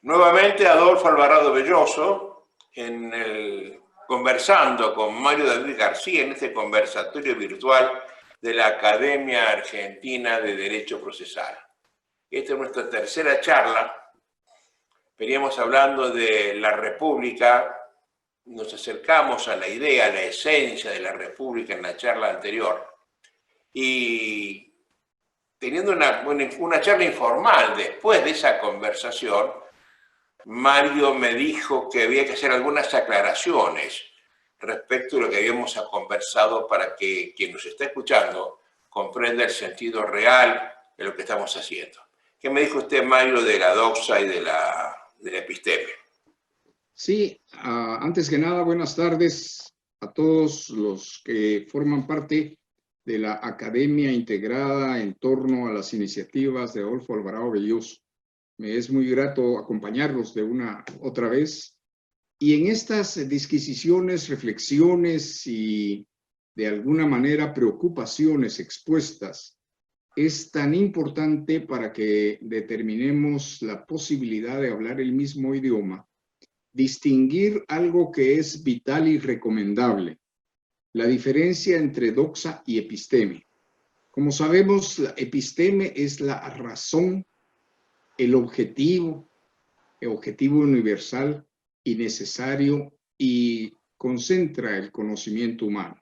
Nuevamente Adolfo Alvarado Belloso, conversando con Mario David García en este conversatorio virtual de la Academia Argentina de Derecho Procesal. Esta es nuestra tercera charla. Veníamos hablando de la República, nos acercamos a la idea, a la esencia de la República en la charla anterior. Y teniendo una charla informal después de esa conversación, Mario me dijo que había que hacer algunas aclaraciones respecto a lo que habíamos conversado para que quien nos está escuchando comprenda el sentido real de lo que estamos haciendo. ¿Qué me dijo usted, Mario, de la doxa y de la episteme? Sí, antes que nada, buenas tardes a todos los que forman parte de la Academia Integrada en torno a las iniciativas de Adolfo Alvarado Belloso. Me es muy grato acompañarlos de una otra vez. Y en estas disquisiciones, reflexiones y de alguna manera preocupaciones expuestas, es tan importante para que determinemos la posibilidad de hablar el mismo idioma, distinguir algo que es vital y recomendable, la diferencia entre doxa y episteme. Como sabemos, la episteme es la razón, el objetivo universal y necesario y concentra el conocimiento humano.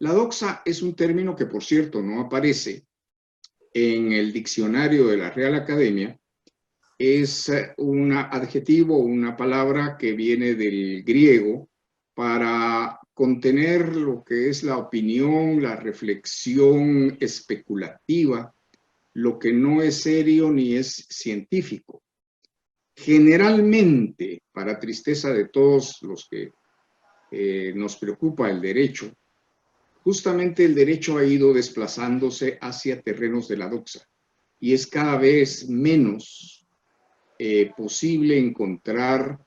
La doxa es un término que, por cierto, no aparece en el diccionario de la Real Academia. Es un adjetivo, una palabra que viene del griego para contener lo que es la opinión, la reflexión especulativa, lo que no es serio ni es científico. Generalmente, para tristeza de todos los que nos preocupa el derecho, justamente el derecho ha ido desplazándose hacia terrenos de la doxa y es cada vez menos posible encontrar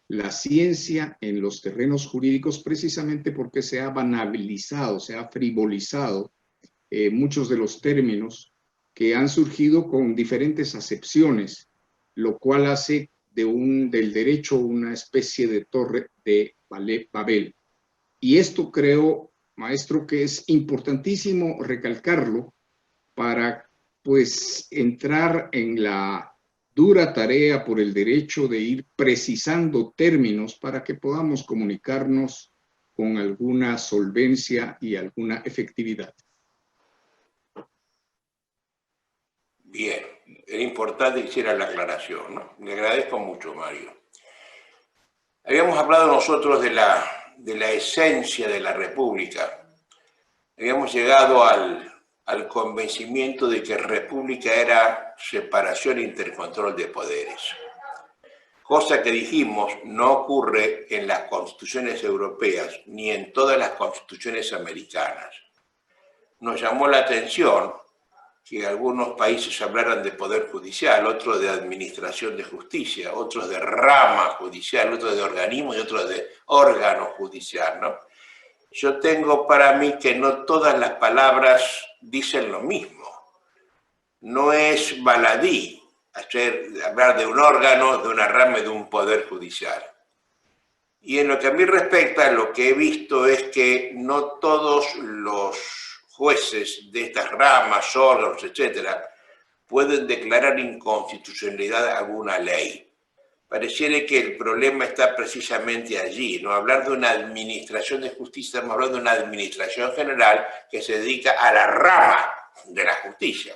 la ciencia en los terrenos jurídicos precisamente porque se ha banalizado, se ha frivolizado muchos de los términos que han surgido con diferentes acepciones, lo cual hace del derecho una especie de torre de Babel. Y esto creo, maestro, que es importantísimo recalcarlo para pues entrar en la dura tarea por el derecho de ir precisando términos para que podamos comunicarnos con alguna solvencia y alguna efectividad. Bien, era importante que hiciera la aclaración, ¿no? Le agradezco mucho, Mario. Habíamos hablado nosotros de la esencia de la República. Habíamos llegado al convencimiento de que República era separación e intercontrol de poderes. Cosa que dijimos no ocurre en las constituciones europeas ni en todas las constituciones americanas. Nos llamó la atención que algunos países hablaran de poder judicial, otros de administración de justicia, otros de rama judicial, otros de organismo y otros de órgano judicial, ¿no? Yo tengo para mí que no todas las palabras dicen lo mismo. No es baladí hablar de un órgano, de una rama y de un poder judicial. Y en lo que a mí respecta, lo que he visto es que no todos los jueces de estas ramas, órganos, etcétera, pueden declarar inconstitucionalidad de alguna ley. Pareciera que el problema está precisamente allí, ¿no? Hablar de una administración de justicia, estamos hablando de una administración general que se dedica a la rama de la justicia.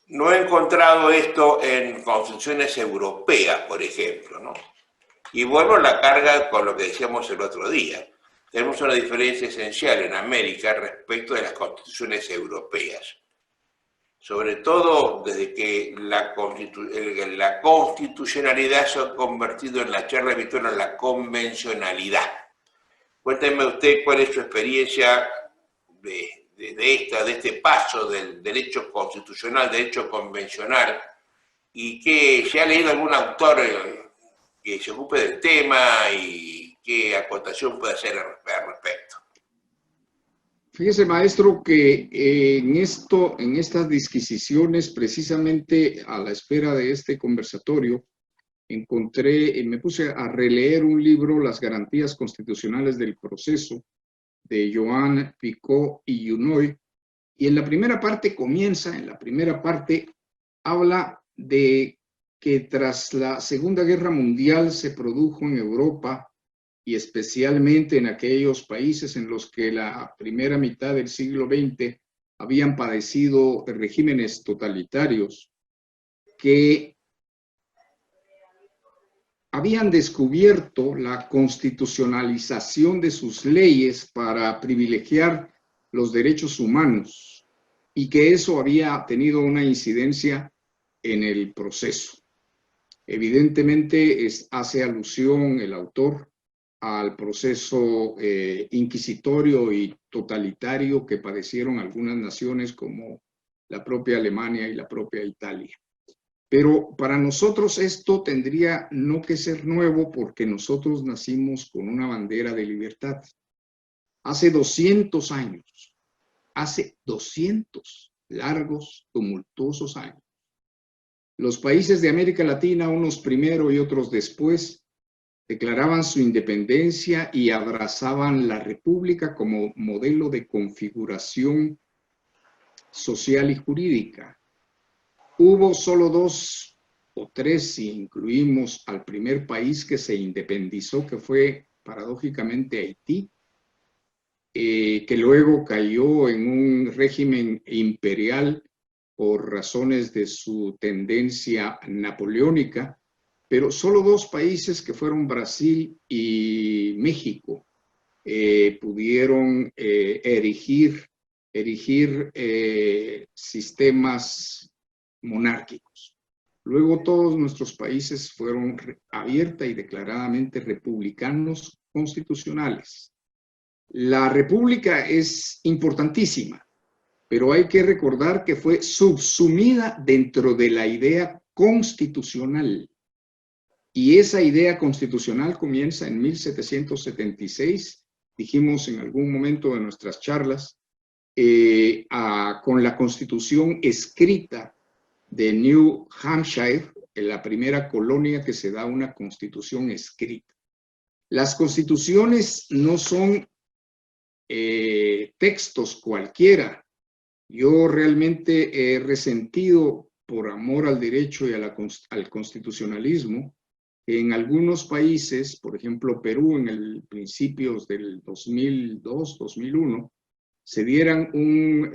No he encontrado esto en constituciones europeas, por ejemplo, ¿no? Y vuelvo a la carga con lo que decíamos el otro día. Tenemos una diferencia esencial en América respecto de las constituciones europeas. Sobre todo desde que la constitucionalidad se ha convertido en la charla habitual en la convencionalidad. Cuénteme usted cuál es su experiencia de este paso del derecho constitucional, derecho convencional, y que se ha leído algún autor que se ocupe del tema y qué acotación puede hacer al respecto. Fíjese, maestro, que en estas disquisiciones, precisamente a la espera de este conversatorio, me puse a releer un libro, Las garantías constitucionales del proceso, de Joan Picot y Junoy, y en la primera parte habla de que tras la Segunda Guerra Mundial se produjo en Europa, y especialmente en aquellos países en los que la primera mitad del siglo XX habían padecido regímenes totalitarios, que habían descubierto la constitucionalización de sus leyes para privilegiar los derechos humanos y que eso había tenido una incidencia en el proceso. Evidentemente hace alusión el autor al proceso inquisitorio y totalitario que padecieron algunas naciones como la propia Alemania y la propia Italia. Pero para nosotros esto tendría no que ser nuevo porque nosotros nacimos con una bandera de libertad. Hace 200 años, hace 200 largos, tumultuosos años, los países de América Latina, unos primero y otros después, declaraban su independencia y abrazaban la república como modelo de configuración social y jurídica. Hubo solo 2 o 3, si incluimos al primer país que se independizó, que fue paradójicamente Haití, que luego cayó en un régimen imperial por razones de su tendencia napoleónica, pero solo 2 países, que fueron Brasil y México, pudieron erigir sistemas monárquicos. Luego todos nuestros países fueron abierta y declaradamente republicanos constitucionales. La república es importantísima, pero hay que recordar que fue subsumida dentro de la idea constitucional. Y esa idea constitucional comienza en 1776, dijimos en algún momento de nuestras charlas, con la constitución escrita de New Hampshire, en la primera colonia que se da una constitución escrita. Las constituciones no son textos cualquiera. Yo realmente he resentido, por amor al derecho y al constitucionalismo, en algunos países, por ejemplo Perú, en el principios del 2002, 2001, se dieran un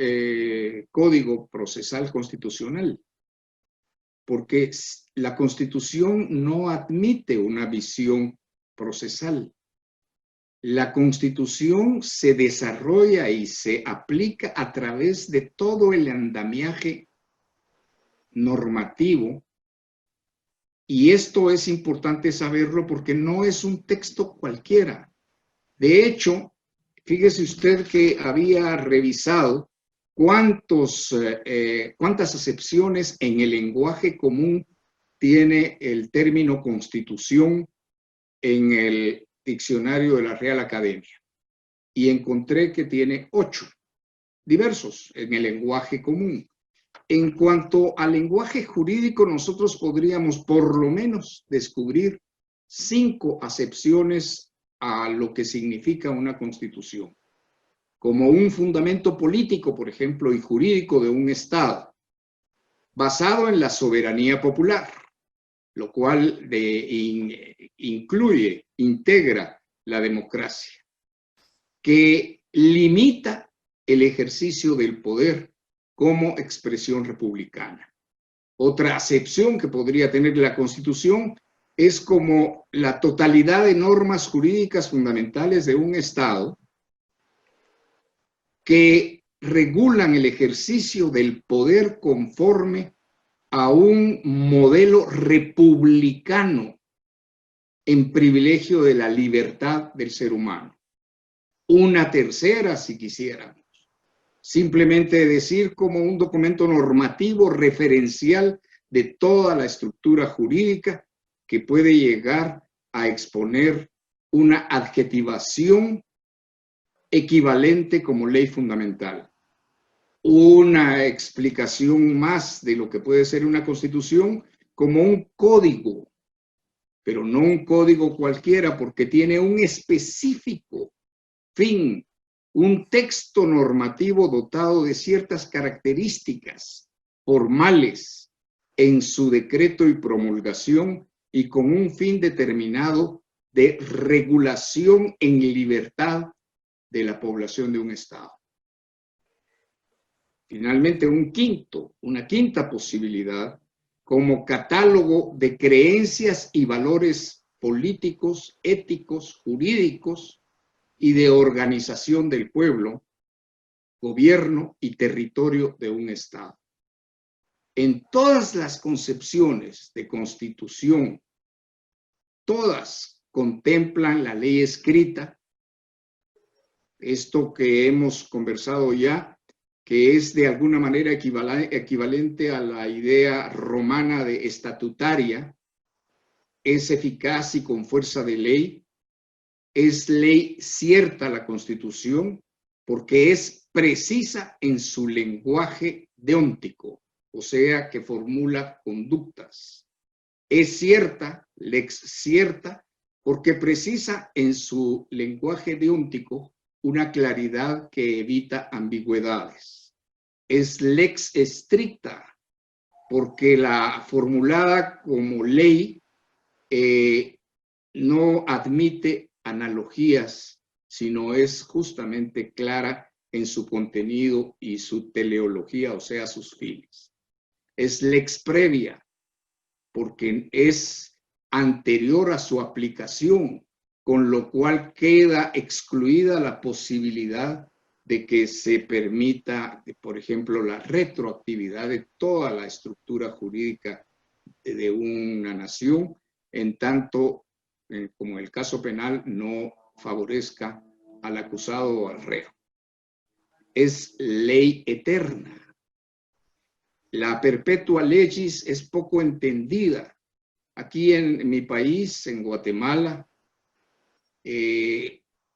código procesal constitucional, porque la Constitución no admite una visión procesal. La Constitución se desarrolla y se aplica a través de todo el andamiaje normativo. Y esto es importante saberlo porque no es un texto cualquiera. De hecho, fíjese usted que había revisado cuántas acepciones en el lenguaje común tiene el término constitución en el diccionario de la Real Academia. Y encontré que tiene 8 diversos en el lenguaje común. En cuanto al lenguaje jurídico, nosotros podríamos por lo menos descubrir 5 acepciones a lo que significa una constitución, como un fundamento político, por ejemplo, y jurídico de un Estado, basado en la soberanía popular, lo cual integra la democracia, que limita el ejercicio del poder como expresión republicana. Otra acepción que podría tener la Constitución es como la totalidad de normas jurídicas fundamentales de un Estado que regulan el ejercicio del poder conforme a un modelo republicano en privilegio de la libertad del ser humano. Una tercera, si quisiéramos, simplemente decir como un documento normativo referencial de toda la estructura jurídica que puede llegar a exponer una adjetivación equivalente como ley fundamental. Una explicación más de lo que puede ser una constitución como un código, pero no un código cualquiera, porque tiene un específico fin, un texto normativo dotado de ciertas características formales en su decreto y promulgación y con un fin determinado de regulación en libertad de la población de un Estado. Finalmente, una quinta posibilidad, como catálogo de creencias y valores políticos, éticos, jurídicos y de organización del pueblo, gobierno y territorio de un Estado. En todas las concepciones de constitución, todas contemplan la ley escrita, esto que hemos conversado ya, que es de alguna manera equivalente a la idea romana de estatutaria, es eficaz y con fuerza de ley, es ley cierta la Constitución, porque es precisa en su lenguaje deóntico, o sea, que formula conductas. Es cierta, lex cierta, porque precisa en su lenguaje deóntico una claridad que evita ambigüedades. Es lex stricta, porque la formulada como ley no admite analogías, sino es justamente clara en su contenido y su teleología, o sea, sus fines. Es lex previa, porque es anterior a su aplicación, con lo cual queda excluida la posibilidad de que se permita, por ejemplo, la retroactividad de toda la estructura jurídica de una nación, en tanto como el caso penal no favorezca al acusado o al reo. Es ley eterna. La perpetua legis es poco entendida. Aquí en mi país, en Guatemala,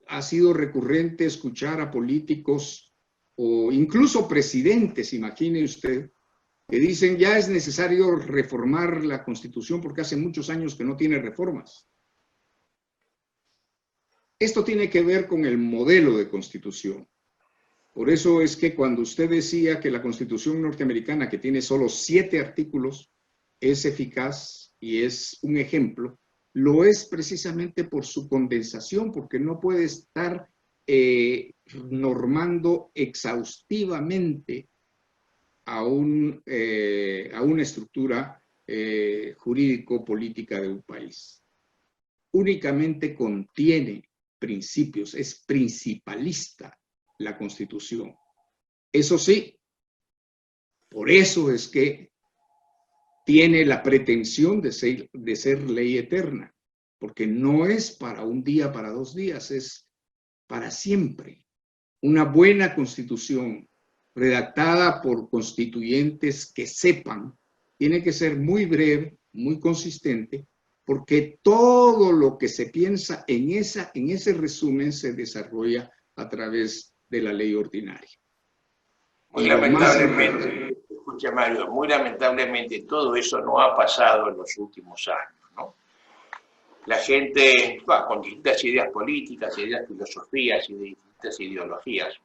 ha sido recurrente escuchar a políticos o incluso presidentes, imagine usted, que dicen ya es necesario reformar la Constitución porque hace muchos años que no tiene reformas. Esto tiene que ver con el modelo de Constitución. Por eso es que cuando usted decía que la Constitución norteamericana, que tiene solo 7 artículos, es eficaz y es un ejemplo, lo es precisamente por su condensación, porque no puede estar normando exhaustivamente a una estructura jurídico-política de un país. Únicamente contiene principios, es principalista la Constitución. Eso sí, por eso es que tiene la pretensión de ser ley eterna, porque no es para un día, para 2 días, es para siempre. Una buena Constitución redactada por constituyentes que sepan, tiene que ser muy breve, muy consistente, porque todo lo que se piensa en ese resumen se desarrolla a través de la ley ordinaria. Muy lamentablemente, escucha Mario, muy lamentablemente todo eso no ha pasado en los últimos años, ¿no? La gente, con distintas ideas políticas, ideas filosofías y distintas ideologías,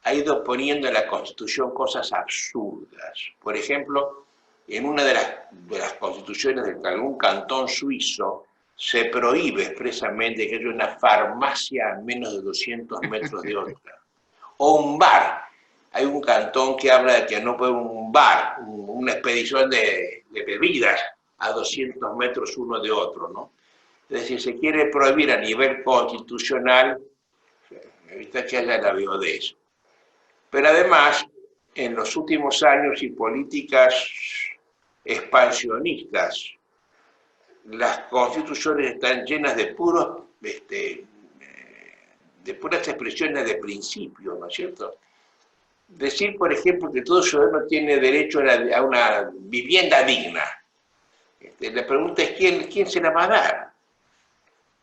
ha ido poniendo en la Constitución cosas absurdas. Por ejemplo, en una de las constituciones de algún cantón suizo se prohíbe expresamente que haya una farmacia a menos de 200 metros de otra. O un bar. Hay un cantón que habla de que no puede un bar, una expedición de bebidas a 200 metros uno de otro, ¿no? Es decir, se quiere prohibir a nivel constitucional, evita que haya la viudez. Pero además, en los últimos años y políticas expansionistas, las constituciones están llenas de puras expresiones de principio, ¿no es cierto? Decir, por ejemplo, que todo ciudadano tiene derecho a una vivienda digna. La pregunta es, ¿quién se la va a dar?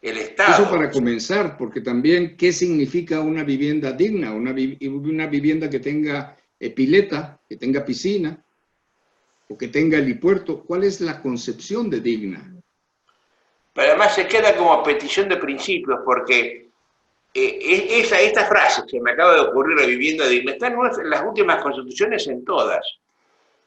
el Eso Estado. para comenzar, porque también, ¿qué significa una vivienda digna? Una vivienda que tenga pileta, que tenga piscina, o que tenga helipuerto. ¿Cuál es la concepción de digna? Pero además se queda como petición de principios, porque esta frase que me acaba de ocurrir, la vivienda digna, está en las últimas constituciones en todas.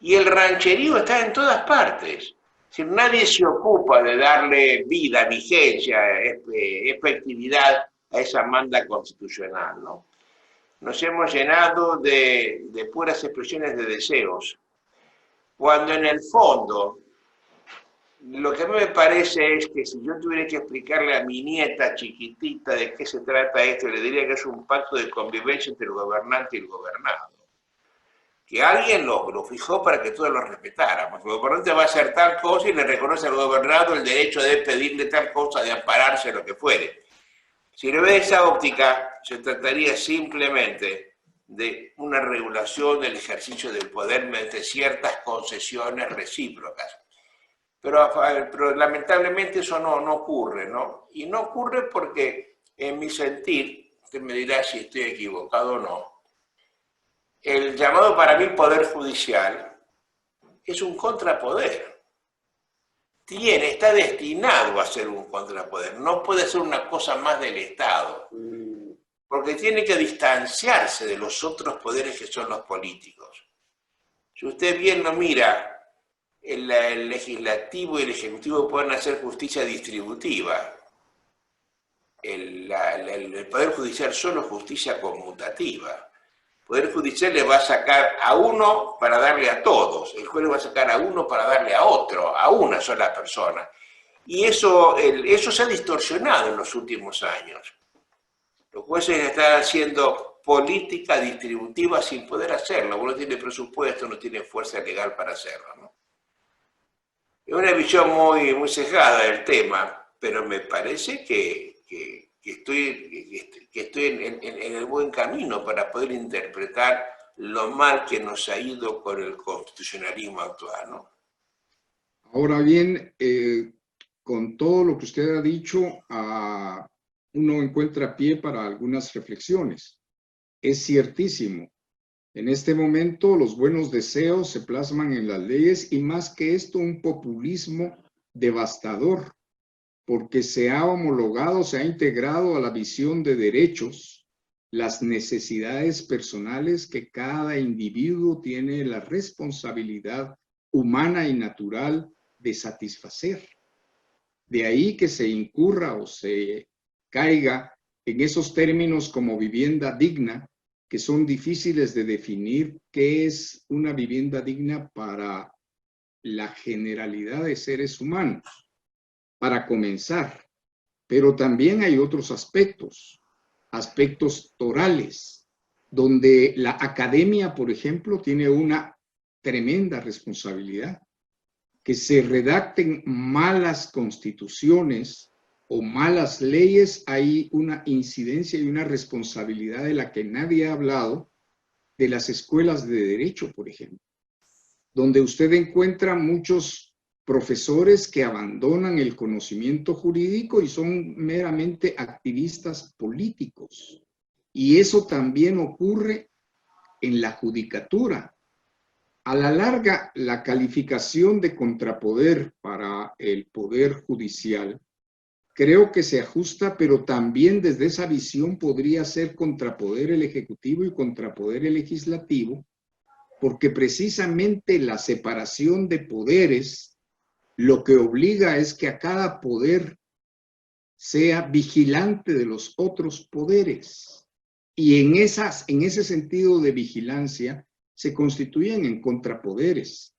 Y el rancherío está en todas partes. Si nadie se ocupa de darle vida, vigencia, efectividad a esa manda constitucional, ¿no? Nos hemos llenado de puras expresiones de deseos, cuando en el fondo lo que a mí me parece es que si yo tuviera que explicarle a mi nieta chiquitita de qué se trata esto, le diría que es un pacto de convivencia entre el gobernante y el gobernado. Que alguien lo fijó para que todos lo respetáramos. El gobernante va a hacer tal cosa y le reconoce al gobernado el derecho de pedirle tal cosa, de ampararse, lo que fuere. Si lo ve de esa óptica, se trataría simplemente de una regulación del ejercicio del poder mediante ciertas concesiones recíprocas. Pero lamentablemente eso no ocurre, ¿no? Y no ocurre porque, en mi sentir, usted me dirá si estoy equivocado o no, el llamado para mí Poder Judicial es un contrapoder. Está destinado a ser un contrapoder. No puede ser una cosa más del Estado. Porque tiene que distanciarse de los otros poderes que son los políticos. Si usted bien lo mira, el legislativo y el ejecutivo pueden hacer justicia distributiva. El Poder Judicial solo justicia conmutativa. El Poder Judicial le va a sacar a uno para darle a todos. El juez le va a sacar a uno para darle a otro, a una sola persona. Y eso se ha distorsionado en los últimos años. Los jueces están haciendo política distributiva sin poder hacerlo. Uno tiene presupuesto, no tiene fuerza legal para hacerlo, ¿no? Es una visión muy sesgada del tema, pero me parece que estoy en el buen camino para poder interpretar lo mal que nos ha ido con el constitucionalismo actual, ¿no? Ahora bien, con todo lo que usted ha dicho, uno encuentra pie para algunas reflexiones. Es ciertísimo. En este momento los buenos deseos se plasman en las leyes y más que esto un populismo devastador, porque se ha homologado, se ha integrado a la visión de derechos las necesidades personales que cada individuo tiene la responsabilidad humana y natural de satisfacer. De ahí que se incurra o se caiga en esos términos como vivienda digna, que son difíciles de definir qué es una vivienda digna para la generalidad de seres humanos, para comenzar. Pero también hay otros aspectos torales, donde la academia, por ejemplo, tiene una tremenda responsabilidad. Que se redacten malas constituciones o malas leyes, hay una incidencia y una responsabilidad de la que nadie ha hablado, de las escuelas de derecho, por ejemplo, donde usted encuentra muchos profesores que abandonan el conocimiento jurídico y son meramente activistas políticos. Y eso también ocurre en la judicatura. A la larga, la calificación de contrapoder para el Poder Judicial creo que se ajusta, pero también desde esa visión podría ser contrapoder el Ejecutivo y contrapoder el Legislativo, porque precisamente la separación de poderes lo que obliga es que a cada poder sea vigilante de los otros poderes. Y en ese sentido de vigilancia se constituyen en contrapoderes.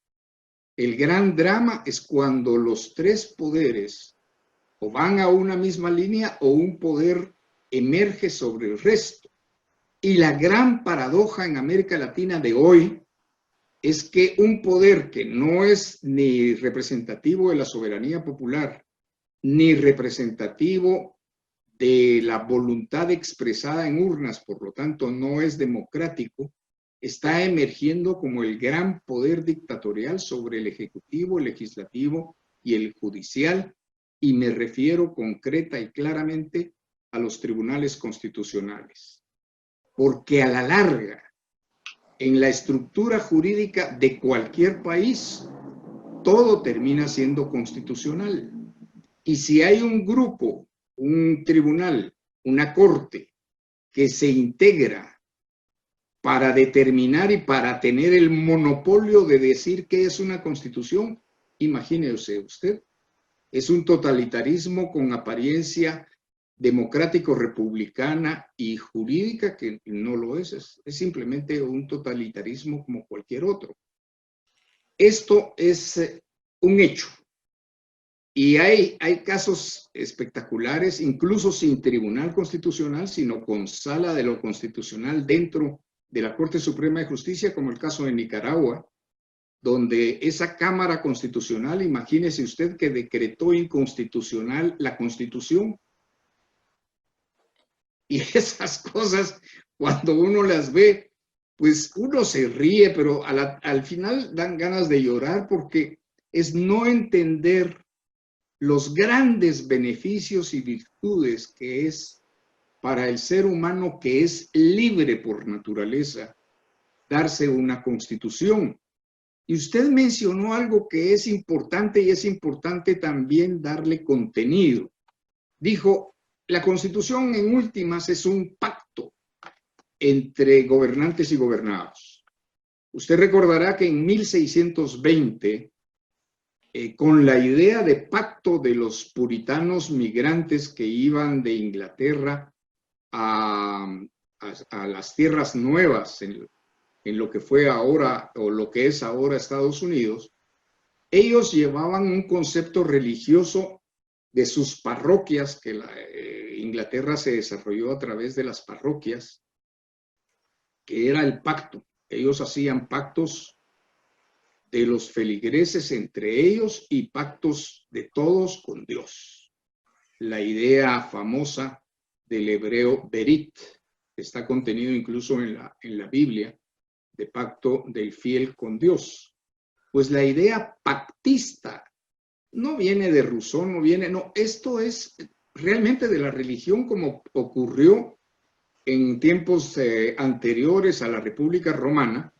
El gran drama es cuando los tres poderes o van a una misma línea o un poder emerge sobre el resto. Y la gran paradoja en América Latina de hoy es que un poder que no es ni representativo de la soberanía popular, ni representativo de la voluntad expresada en urnas, por lo tanto no es democrático, está emergiendo como el gran poder dictatorial sobre el Ejecutivo, el Legislativo y el Judicial, y me refiero concreta y claramente a los tribunales constitucionales. Porque a la larga, en la estructura jurídica de cualquier país, todo termina siendo constitucional. Y si hay un grupo, un tribunal, una corte que se integra para determinar y para tener el monopolio de decir qué es una constitución, imagínese usted, es un totalitarismo con apariencia democrático-republicana y jurídica que no lo es simplemente un totalitarismo como cualquier otro. Esto es un hecho. Y hay casos espectaculares, incluso sin tribunal constitucional, sino con sala de lo constitucional dentro de la Corte Suprema de Justicia, como el caso de Nicaragua, donde esa Cámara Constitucional, imagínese usted que decretó inconstitucional la Constitución. Y esas cosas, cuando uno las ve, pues uno se ríe, pero al final dan ganas de llorar porque es no entender los grandes beneficios y virtudes que es para el ser humano, que es libre por naturaleza, darse una constitución. Y usted mencionó algo que es importante y es importante también darle contenido. Dijo, la constitución en últimas es un pacto entre gobernantes y gobernados. Usted recordará que en 1620, con la idea de pacto de los puritanos migrantes que iban de Inglaterra a las tierras nuevas, en lo que fue ahora o lo que es ahora Estados Unidos, ellos llevaban un concepto religioso de sus parroquias, que Inglaterra se desarrolló a través de las parroquias, que era el pacto. Ellos hacían pactos de los feligreses entre ellos y pactos de todos con Dios. La idea famosa del hebreo berit, que está contenido incluso en la Biblia, de pacto del fiel con Dios. Pues la idea pactista no viene de Rousseau, no, esto es realmente de la religión, como ocurrió en tiempos anteriores a la República Romana,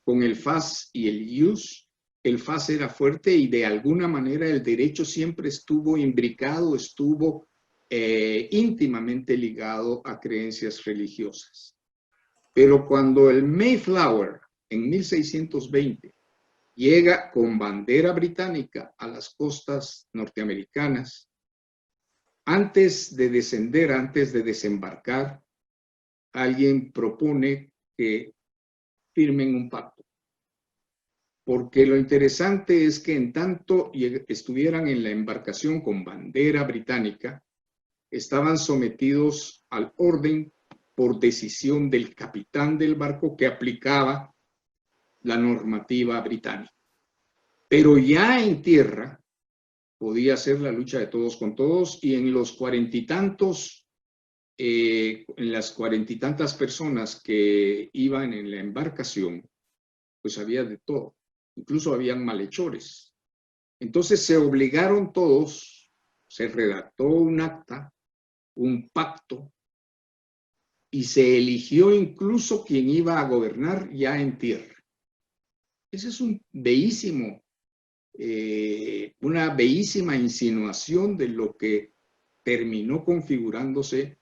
con el fas y el ius. El fas era fuerte y de alguna manera el derecho siempre estuvo imbricado, estuvo íntimamente ligado a creencias religiosas. Pero cuando el Mayflower en 1620 llega con bandera británica a las costas norteamericanas, antes de descender, antes de desembarcar, alguien propone que firmen un pacto. Porque lo interesante es que en tanto estuvieran en la embarcación con bandera británica, estaban sometidos al orden por decisión del capitán del barco que aplicaba la normativa británica. Pero ya en tierra podía ser la lucha de todos con todos, y en los en las cuarenta y tantas personas que iban en la embarcación, pues había de todo, incluso habían malhechores. Entonces se obligaron todos, se redactó un acta, un pacto, y se eligió incluso quien iba a gobernar ya en tierra. Ese es un bellísimo, una bellísima insinuación de lo que terminó configurándose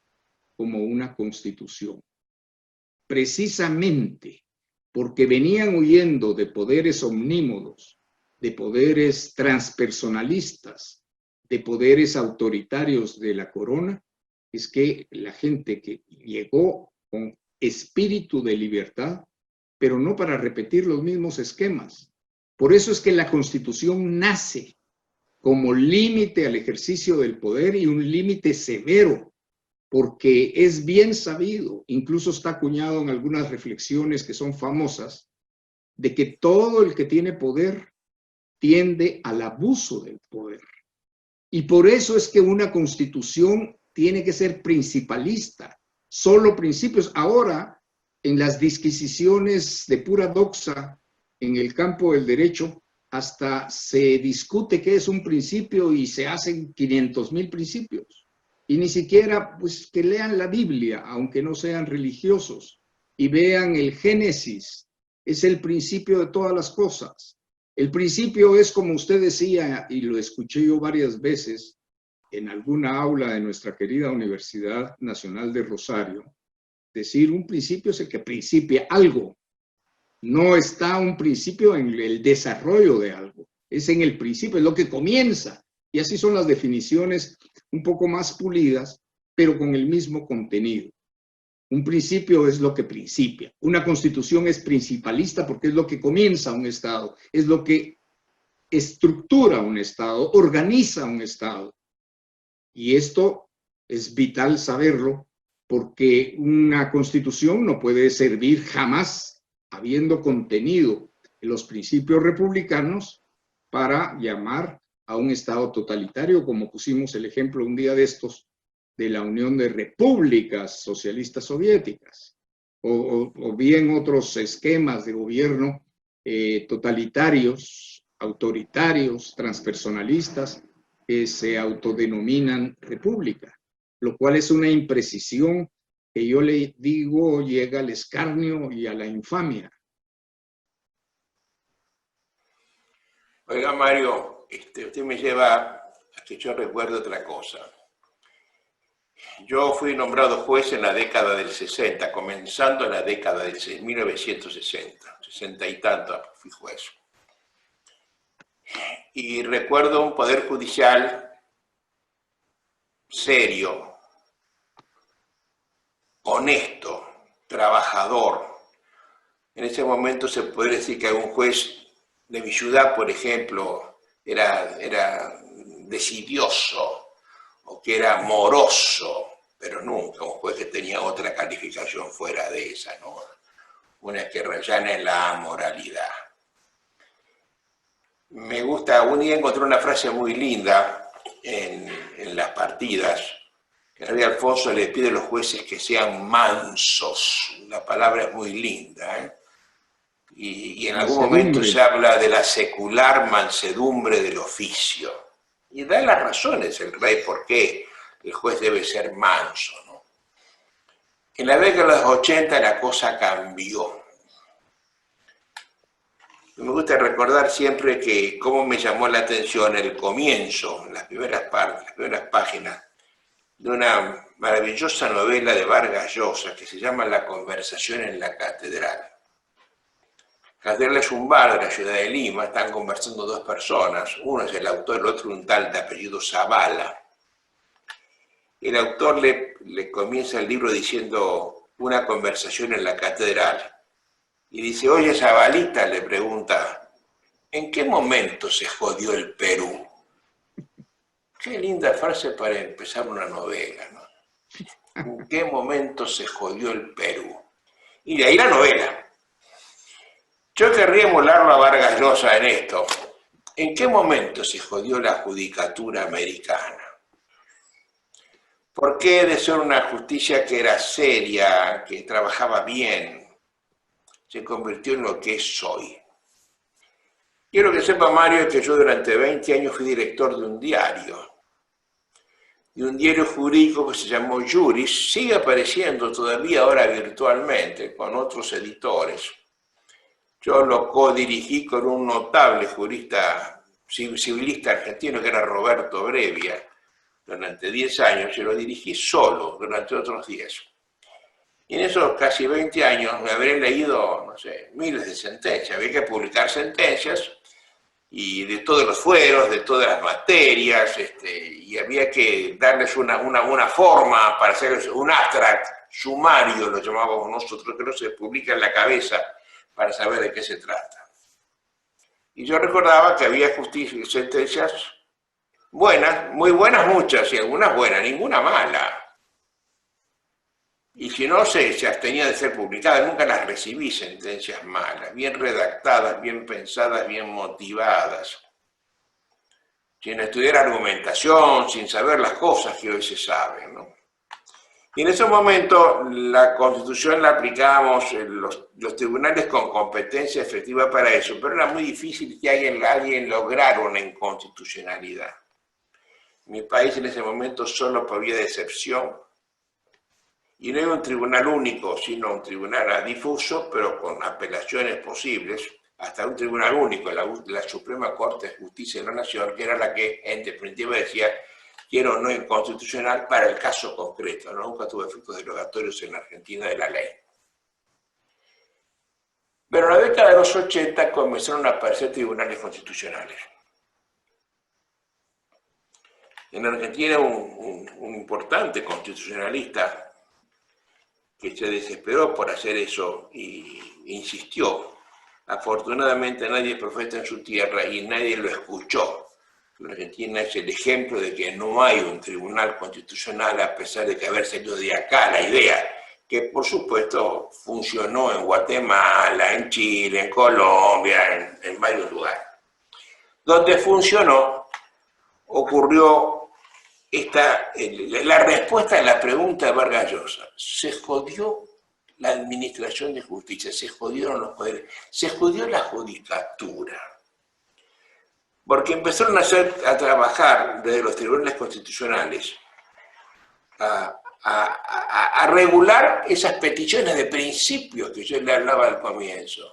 como una constitución. Precisamente porque venían huyendo de poderes omnímodos, de poderes transpersonalistas, de poderes autoritarios de la corona, es que la gente que llegó con espíritu de libertad, pero no para repetir los mismos esquemas. Por eso es que la Constitución nace como límite al ejercicio del poder, y un límite severo, porque es bien sabido, incluso está acuñado en algunas reflexiones que son famosas, de que todo el que tiene poder tiende al abuso del poder. Y por eso es que una Constitución tiene que ser principalista, solo principios. Ahora, en las disquisiciones de pura doxa en el campo del derecho, hasta se discute qué es un principio y se hacen 500,000 principios. Y ni siquiera, pues, que lean la Biblia, aunque no sean religiosos, y vean el Génesis. Es el principio de todas las cosas. El principio es, como usted decía, y lo escuché yo varias veces en alguna aula de nuestra querida Universidad Nacional de Rosario, decir, un principio es el que principia algo. No está un principio en el desarrollo de algo, es en el principio, es lo que comienza. Y así son las definiciones un poco más pulidas, pero con el mismo contenido. Un principio es lo que principia. Una constitución es principalista porque es lo que comienza un Estado, es lo que estructura un Estado, organiza un Estado. Y esto es vital saberlo porque una constitución no puede servir jamás habiendo contenido en los principios republicanos para llamar a un Estado totalitario, como pusimos el ejemplo un día de estos de la Unión de Repúblicas Socialistas Soviéticas, o bien otros esquemas de gobierno totalitarios, autoritarios, transpersonalistas, que se autodenominan república, lo cual es una imprecisión que yo le digo llega al escarnio y a la infamia. Oiga, Mario, usted me lleva a que yo recuerdo otra cosa. Yo fui nombrado juez en la década del 60, comenzando en la década del 1960, 60 y tanto fui juez. Y recuerdo un poder judicial serio, honesto, trabajador. En ese momento se puede decir que un juez de mi ciudad, por ejemplo, era decidioso o que era moroso, pero nunca un juez que tenía otra calificación fuera de esa, ¿no? Una que rayana en la amoralidad. Me gusta, un día encontré una frase muy linda en las partidas, que el rey Alfonso le pide a los jueces que sean mansos. La palabra es muy linda, ¿eh? Y en algún momento se habla de la secular mansedumbre del oficio. Y da las razones el rey por qué el juez debe ser manso, ¿no? En la década de los 80 la cosa cambió. Me gusta recordar siempre que cómo me llamó la atención el comienzo, las primeras partes, las primeras páginas, de una maravillosa novela de Vargas Llosa que se llama La conversación en la catedral. Catedral es un bar de la ciudad de Lima, están conversando dos personas, uno es el autor, el otro un tal de apellido Zavala. El autor le comienza el libro diciendo una conversación en la catedral. Y dice, oye, Zabalita, le pregunta, ¿en qué momento se jodió el Perú? Qué linda frase para empezar una novela, ¿no? ¿En qué momento se jodió el Perú? Y de ahí la novela. Yo querría emularlo a Vargas Llosa en esto. ¿En qué momento se jodió la judicatura americana? ¿Por qué de ser una justicia que era seria, que trabajaba bien, se convirtió en lo que es hoy? Quiero que sepa, Mario, que yo durante 20 años fui director de un diario jurídico que se llamó Juris, sigue apareciendo todavía ahora virtualmente con otros editores. Yo lo codirigí con un notable jurista civilista argentino que era Roberto Brevia durante 10 años, y lo dirigí solo durante otros 10. Y en esos casi 20 años me habré leído, no sé, miles de sentencias. Había que publicar sentencias y de todos los fueros, de todas las materias, y había que darles una forma para hacer un abstract, sumario lo llamábamos nosotros, que no se publica en la cabeza para saber de qué se trata. Y yo recordaba que había sentencias buenas, muy buenas muchas, y algunas buenas, ninguna mala. Y si no, se abstenía de ser publicadas. Nunca las recibí, sentencias malas, bien redactadas, bien pensadas, bien motivadas, sin estudiar argumentación, sin saber las cosas que hoy se saben, ¿no? Y en ese momento la Constitución la aplicábamos los tribunales con competencia efectiva para eso, pero era muy difícil que alguien lograra una inconstitucionalidad. Mi país en ese momento solo por vía de excepción, y no era un tribunal único, sino un tribunal difuso, pero con apelaciones posibles, hasta un tribunal único, la Suprema Corte de Justicia de la Nación, que era la que en definitiva decía quiero no inconstitucional para el caso concreto, ¿no? Nunca tuvo efectos derogatorios en la Argentina de la ley. Pero en la década de los 80 comenzaron a aparecer tribunales constitucionales. En Argentina un importante constitucionalista que se desesperó por hacer eso e insistió. Afortunadamente nadie profeta en su tierra y nadie lo escuchó. La Argentina es el ejemplo de que no hay un tribunal constitucional a pesar de que haber salido de acá la idea, que por supuesto funcionó en Guatemala, en Chile, en Colombia, en varios lugares. Donde funcionó, ocurrió la respuesta a la pregunta de Vargas Llosa. Se jodió la administración de justicia, se jodieron los poderes, se jodió la judicatura. Porque empezaron a trabajar desde los tribunales constitucionales a regular esas peticiones de principios que yo le hablaba al comienzo,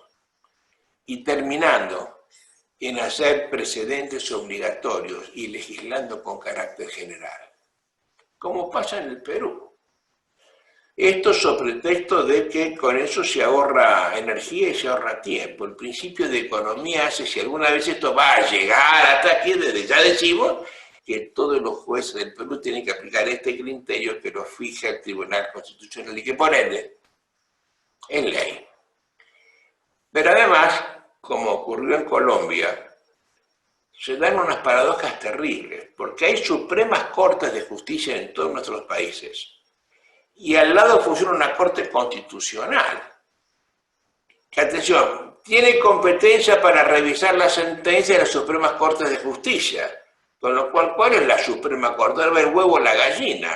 y terminando en hacer precedentes obligatorios y legislando con carácter general, como pasa en el Perú. Esto sobre pretexto de que con eso se ahorra energía y se ahorra tiempo. El principio de economía hace, si alguna vez esto va a llegar hasta aquí, desde ya decimos que todos los jueces del Perú tienen que aplicar este criterio que lo fija el Tribunal Constitucional y que por ende es ley. Pero además, como ocurrió en Colombia, se dan unas paradojas terribles, porque hay supremas cortes de justicia en todos nuestros países, y al lado funciona una corte constitucional, que, atención, tiene competencia para revisar las sentencias de las supremas cortes de justicia, con lo cual, ¿cuál es la Suprema Corte? ¿El huevo o la gallina?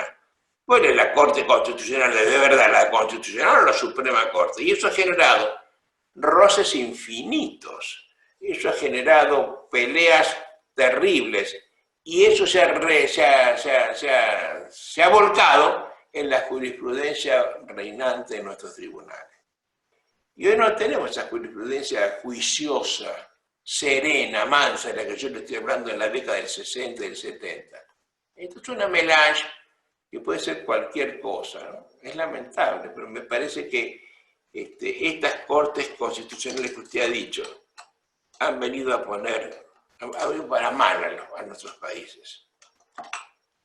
¿Cuál es la Corte Constitucional de verdad, la Constitucional o la Suprema Corte? Y eso ha generado roces infinitos, eso ha generado peleas terribles, y eso se ha volcado en la jurisprudencia reinante en nuestros tribunales. Y hoy no tenemos esa jurisprudencia juiciosa, serena, mansa, de la que yo le estoy hablando en la década del 60 y del 70. Esto es una melange que puede ser cualquier cosa, ¿no? Es lamentable, pero me parece que estas cortes constitucionales que usted ha dicho han venido a poner para mal a nuestros países.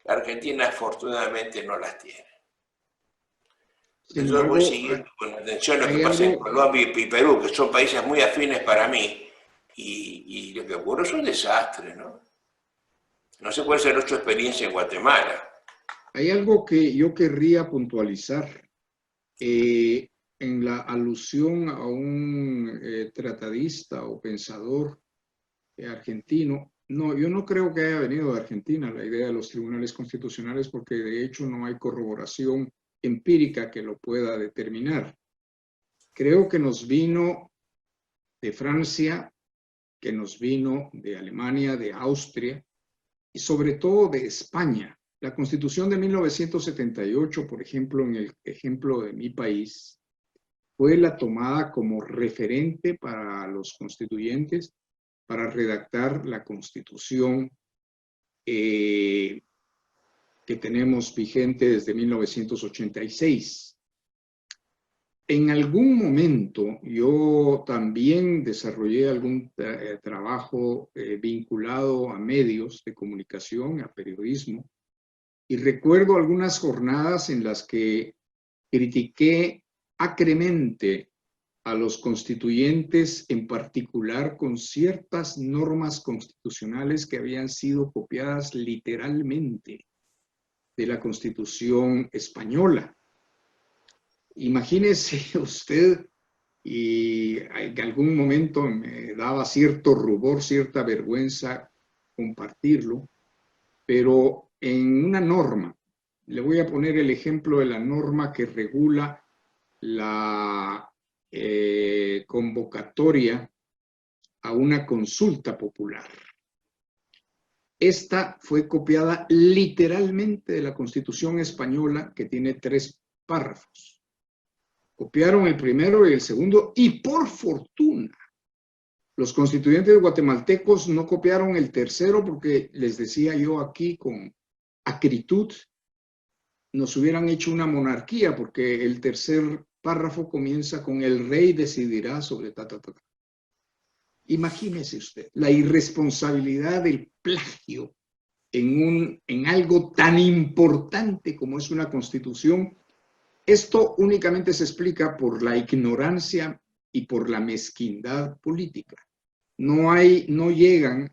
La Argentina afortunadamente no las tiene. Yo voy siguiendo con atención lo que pasa en Colombia y Perú, que son países muy afines para mí, y lo que ocurre es un desastre, ¿no? No sé cuál es nuestra experiencia en Guatemala. Hay algo que yo querría puntualizar en la alusión a un tratadista o pensador argentino. No, yo no creo que haya venido de Argentina la idea de los tribunales constitucionales, porque de hecho no hay corroboración empírica que lo pueda determinar. Creo que nos vino de Francia, que nos vino de Alemania, de Austria y sobre todo de España. La Constitución de 1978, por ejemplo, en el ejemplo de mi país, fue la tomada como referente para los constituyentes para redactar la Constitución que tenemos vigente desde 1986. En algún momento yo también desarrollé algún trabajo vinculado a medios de comunicación, a periodismo, y recuerdo algunas jornadas en las que critiqué acremente a los constituyentes, en particular con ciertas normas constitucionales que habían sido copiadas literalmente de la Constitución española. Imagínese usted, y en algún momento me daba cierto rubor, cierta vergüenza compartirlo, pero en una norma Le voy a poner el ejemplo de la norma que regula la convocatoria a una consulta popular. Esta fue copiada literalmente de la Constitución española, que tiene 3 párrafos. Copiaron el primero y el segundo, y por fortuna, los constituyentes guatemaltecos no copiaron el tercero, porque les decía yo aquí con acritud, nos hubieran hecho una monarquía, porque el tercer párrafo comienza con el rey decidirá sobre ta. Imagínese usted la irresponsabilidad del plagio en algo tan importante como es una constitución. Esto únicamente se explica por la ignorancia y por la mezquindad política. No llegan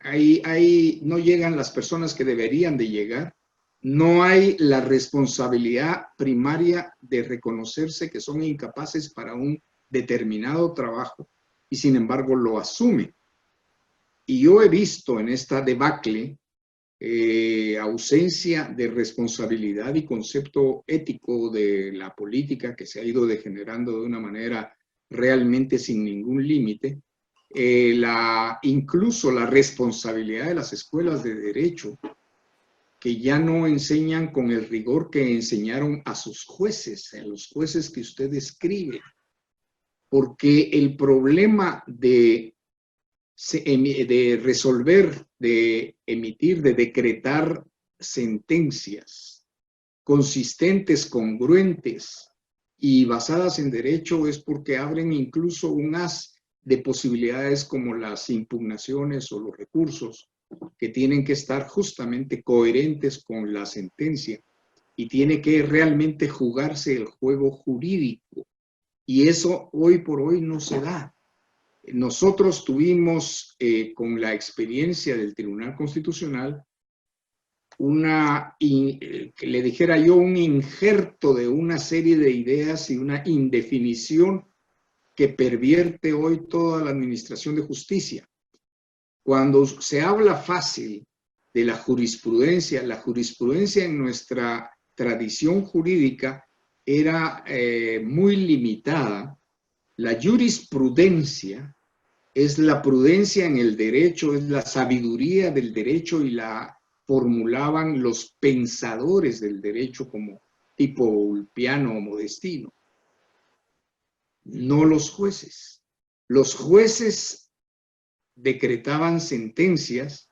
las personas que deberían de llegar. No hay la responsabilidad primaria de reconocerse que son incapaces para un determinado trabajo y sin embargo lo asumen. Y yo he visto en esta debacle ausencia de responsabilidad y concepto ético de la política que se ha ido degenerando de una manera realmente sin ningún límite. Incluso la responsabilidad de las escuelas de derecho, que ya no enseñan con el rigor que enseñaron a sus jueces, a los jueces que usted describe, porque el problema de resolver, de emitir, de decretar sentencias consistentes, congruentes y basadas en derecho es porque abren incluso un haz de posibilidades como las impugnaciones o los recursos, que tienen que estar justamente coherentes con la sentencia y tiene que realmente jugarse el juego jurídico. Y eso hoy por hoy no se da. Nosotros tuvimos con la experiencia del Tribunal Constitucional que le dijera yo, un injerto de una serie de ideas y una indefinición que pervierte hoy toda la administración de justicia. Cuando se habla fácil de la jurisprudencia en nuestra tradición jurídica era muy limitada. La jurisprudencia es la prudencia en el derecho, es la sabiduría del derecho y la formulaban los pensadores del derecho como tipo Ulpiano o Modestino, no los jueces. Los jueces decretaban sentencias,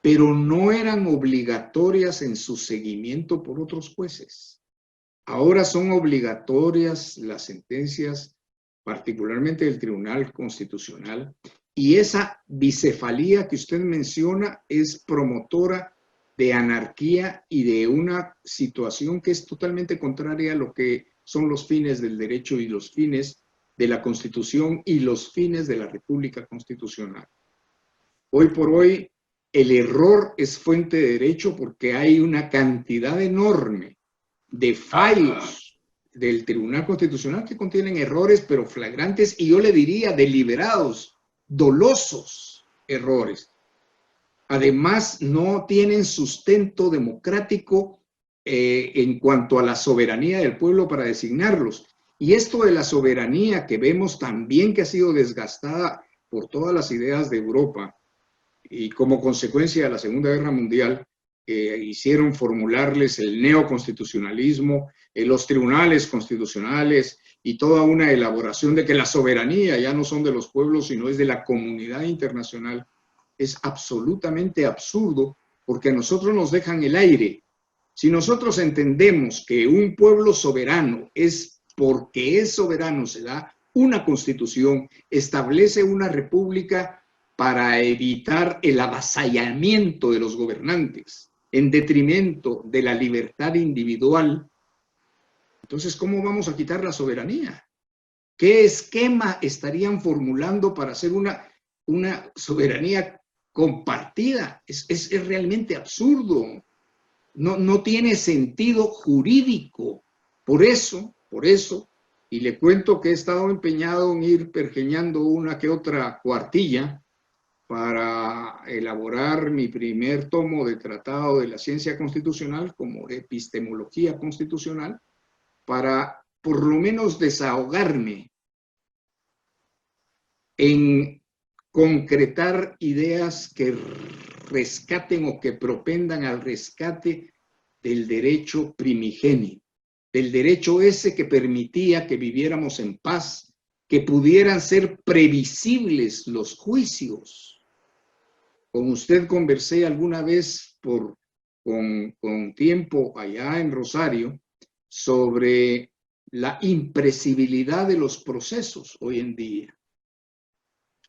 pero no eran obligatorias en su seguimiento por otros jueces. Ahora son obligatorias las sentencias, particularmente del Tribunal Constitucional, y esa bicefalía que usted menciona es promotora de anarquía y de una situación que es totalmente contraria a lo que son los fines del derecho y los fines de la Constitución y los fines de la República Constitucional. Hoy por hoy, el error es fuente de derecho porque hay una cantidad enorme de fallos del Tribunal Constitucional que contienen errores, pero flagrantes, y yo le diría deliberados, dolosos errores. Además, no tienen sustento democrático en cuanto a la soberanía del pueblo para designarlos. Y esto de la soberanía que vemos también que ha sido desgastada por todas las ideas de Europa y como consecuencia de la Segunda Guerra Mundial, hicieron formularles el neoconstitucionalismo, los tribunales constitucionales y toda una elaboración de que la soberanía ya no son de los pueblos, sino es de la comunidad internacional. Es absolutamente absurdo porque a nosotros nos dejan el aire. Si nosotros entendemos que un pueblo soberano es porque es soberano, se da una constitución, establece una república para evitar el avasallamiento de los gobernantes en detrimento de la libertad individual, entonces, ¿cómo vamos a quitar la soberanía? ¿Qué esquema estarían formulando para hacer una soberanía compartida? Es realmente absurdo. No tiene sentido jurídico. Por eso, y le cuento que he estado empeñado en ir pergeñando una que otra cuartilla, para elaborar mi primer tomo de Tratado de la Ciencia Constitucional como epistemología constitucional, para por lo menos desahogarme en concretar ideas que rescaten o que propendan al rescate del derecho primigenio, del derecho ese que permitía que viviéramos en paz, que pudieran ser previsibles los juicios. Con usted conversé alguna vez con tiempo allá en Rosario sobre la impresibilidad de los procesos hoy en día.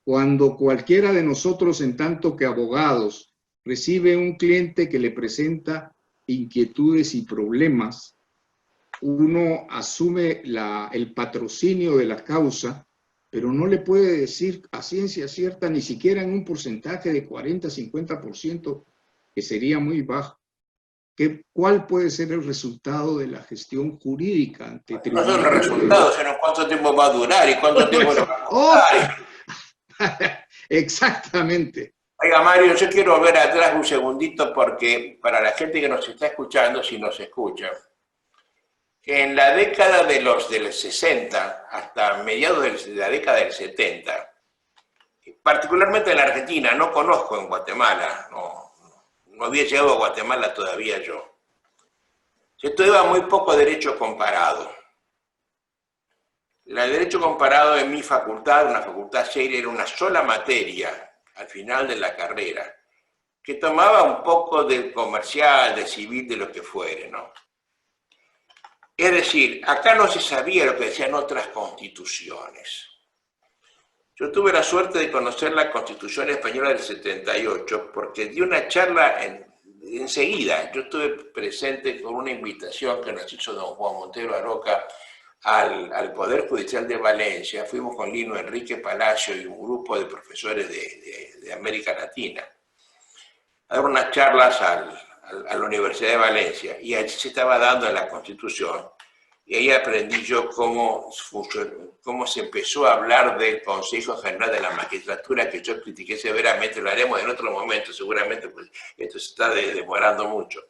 Cuando cualquiera de nosotros, en tanto que abogados, recibe un cliente que le presenta inquietudes y problemas, uno asume el patrocinio de la causa, pero no le puede decir a ciencia cierta, ni siquiera en un porcentaje de 40-50%, que sería muy bajo, ¿cuál puede ser el resultado de la gestión jurídica ante tribunales? No son los resultados, sino cuánto tiempo va a durar y cuánto tiempo lo va a costar. Exactamente. Oiga, Mario, yo quiero volver atrás un segundito porque para la gente que nos está escuchando, si nos escucha, en la década del 60 hasta mediados de la década del 70, particularmente en la Argentina, no conozco en Guatemala, no había llegado a Guatemala todavía yo, se estudiaba muy poco derecho comparado. El derecho comparado en mi facultad, una facultad seria, era una sola materia al final de la carrera, que tomaba un poco del comercial, del civil, de lo que fuere, ¿no? Es decir, acá no se sabía lo que decían otras constituciones. Yo tuve la suerte de conocer la Constitución Española del 78 porque di una charla enseguida. Yo estuve presente con una invitación que nos hizo don Juan Montero Aroca al Poder Judicial de Valencia. Fuimos con Lino Enrique Palacio y un grupo de profesores de América Latina a dar unas charlas a la Universidad de Valencia, y allí se estaba dando la Constitución, y ahí aprendí yo cómo se empezó a hablar del Consejo General de la Magistratura, que yo critiqué severamente. Lo haremos en otro momento, seguramente, pues esto se está demorando mucho.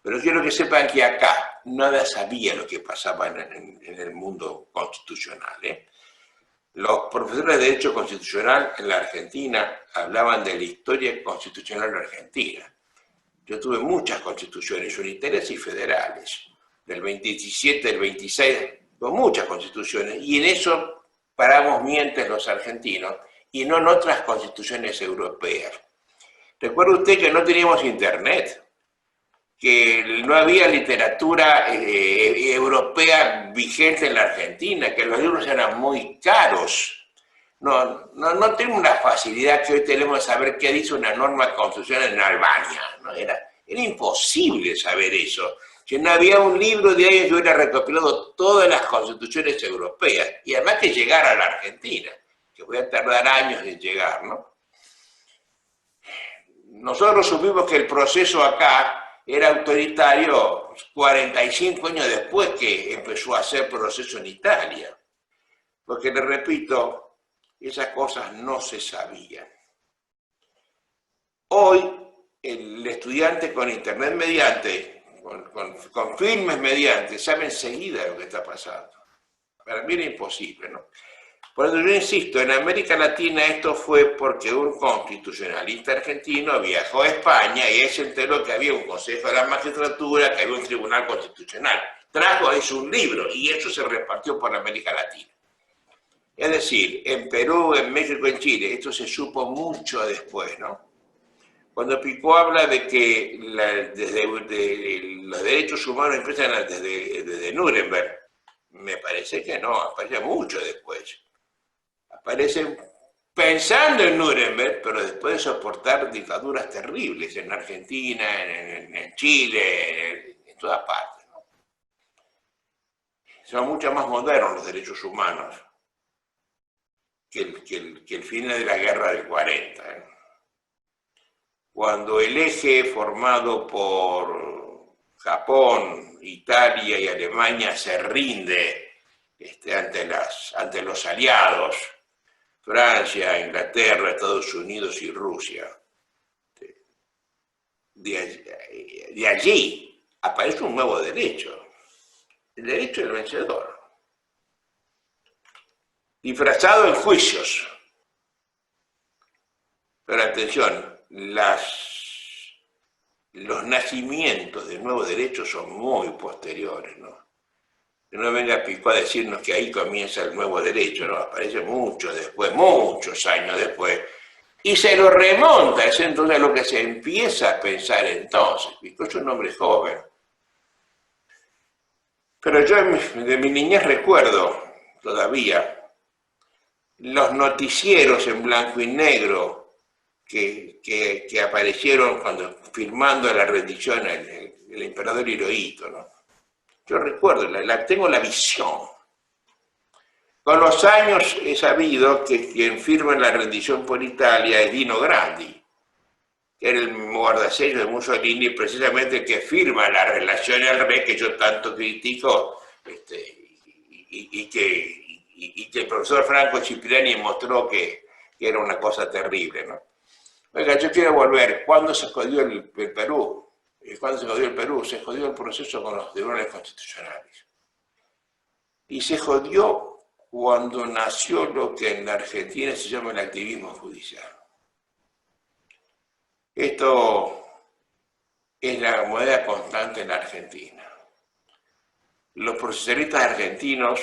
Pero quiero que sepan que acá nada sabía lo que pasaba en el mundo constitucional, ¿eh? Los profesores de Derecho Constitucional en la Argentina hablaban de la historia constitucional de Argentina. Yo tuve muchas constituciones unitarias y federales, del 27, del 26, con muchas constituciones, y en eso paramos mientes los argentinos, y no en otras constituciones europeas. Recuerda usted que no teníamos internet, que no había literatura europea vigente en la Argentina, que los libros eran muy caros. No tenemos la facilidad que hoy tenemos de saber qué dice una norma constitucional en Albania, ¿no? Era imposible saber eso. Si no había un libro de ahí, yo hubiera recopilado todas las constituciones europeas, y además que llegara a la Argentina, que voy a tardar años en llegar, ¿no? Nosotros supimos que el proceso acá era autoritario 45 años después que empezó a hacer proceso en Italia. Porque, le repito, esas cosas no se sabían. Hoy, el estudiante con internet mediante, con filmes mediante, sabe enseguida lo que está pasando. Para mí era imposible, ¿no? Por eso yo insisto, en América Latina esto fue porque un constitucionalista argentino viajó a España y él se enteró que había un Consejo de la Magistratura, que había un Tribunal Constitucional. Trajo eso un libro y eso se repartió por América Latina. Es decir, en Perú, en México, en Chile, esto se supo mucho después, ¿no? Cuando Picó habla de que los derechos humanos empiezan desde Nuremberg, me parece que no, aparece mucho después. Aparecen pensando en Nuremberg, pero después de soportar dictaduras terribles en Argentina, en Chile, en todas partes, ¿no? Son mucho más modernos los derechos humanos que el final de la guerra del 40, ¿eh? Cuando el eje formado por Japón, Italia y Alemania se rinde ante los aliados, Francia, Inglaterra, Estados Unidos y Rusia. De allí aparece un nuevo derecho, el derecho del vencedor, disfrazado en juicios. Pero atención, los nacimientos del nuevo derecho son muy posteriores, ¿no? Que no venga Picó a decirnos que ahí comienza el nuevo derecho, ¿no? Aparece mucho después, muchos años después, y se lo remonta, es entonces lo que se empieza a pensar entonces. Picó es un hombre joven. Pero yo de mi niñez recuerdo todavía los noticieros en blanco y negro que aparecieron cuando firmando la rendición el emperador Hirohito, ¿no? Yo recuerdo, tengo la visión. Con los años he sabido que quien firma la rendición por Italia es Dino Grandi, que era el guardasellos de Mussolini, precisamente el que firma la relación al rey que yo tanto critico, y que el profesor Franco Cipriani mostró que era una cosa terrible, ¿no? Oiga, yo quiero volver. ¿Cuándo se jodió el Perú? ¿Cuándo se jodió el Perú? Se jodió el proceso con los tribunales constitucionales. Y se jodió cuando nació lo que en la Argentina se llama el activismo judicial. Esto es la moneda constante en la Argentina. Los procesalistas argentinos